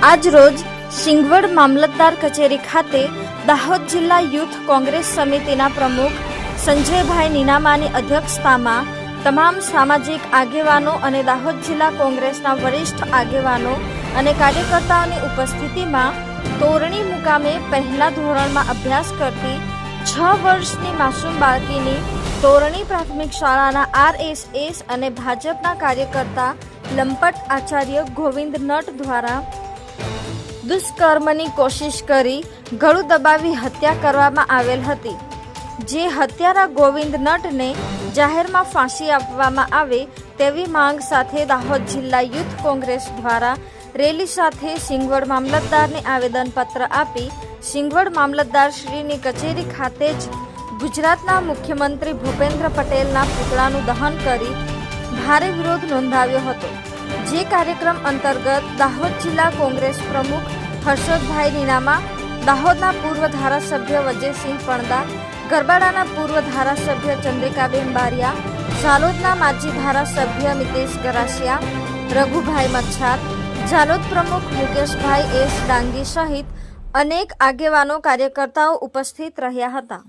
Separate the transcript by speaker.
Speaker 1: આજ રોજ સિંગવડ મામલતદાર કચેરી ખાતે દાહોદ જિલ્લા યુથ કોંગ્રેસ સમિતિના પ્રમુખ સંજયભાઈ નીનામાની અધ્યક્ષતામાં તમામ સામાજિક આગેવાનો અને દાહોદ જિલ્લા કોંગ્રેસના વરિષ્ઠ આગેવાનો અને કાર્યકર્તાઓની ઉપસ્થિતિમાં તોરણી મુકામે પહેલા ધોરણમાં અભ્યાસ કરતી 6 વર્ષની માસૂમ બાળકીની તોરણી પ્રાથમિક શાળાના RSS અને ભાજપના કાર્યકર્તા લંપટ આચાર્ય ગોવિંદ નટ દ્વારા દુષ્કર્મની કોશિશ કરી ગળું દબાવી હત્યા કરવામાં આવેલ હતી, જે હત્યારા ગોવિંદ નટને જાહેરમાં ફાંસી આપવામાં આવે તેવી માંગ સાથે દાહોદ જિલ્લા યુથ કોંગ્રેસ દ્વારા રેલી સાથે સિંગવડ મામલતદારને આવેદનપત્ર આપી સિંગવડ મામલતદાર શ્રીની કચેરી ખાતે જ ગુજરાતના મુખ્યમંત્રી ભૂપેન્દ્ર પટેલના પુતળાનું દહન કરી ભારે વિરોધ નોંધાવ્યો હતો। જે કાર્યક્રમ અંતર્ગત દાહોદ જિલ્લા કોંગ્રેસ પ્રમુખ હર્ષદભાઈ નીનામા, દાહોદના પૂર્વ ધારાસભ્ય વજયસિંહ પણદા, ગરબાડાના પૂર્વ ધારાસભ્ય ચંદ્રિકાબેન બારિયા, ઝાલોદના માજી ધારાસભ્ય મિતેશ ગરાસિયા, રઘુભાઈ મચ્છાર, ઝાલોદ પ્રમુખ મુકેશભાઈ એસ ડાંગી સહિત અનેક આગેવાનો કાર્યકર્તાઓ ઉપસ્થિત રહ્યા હતા।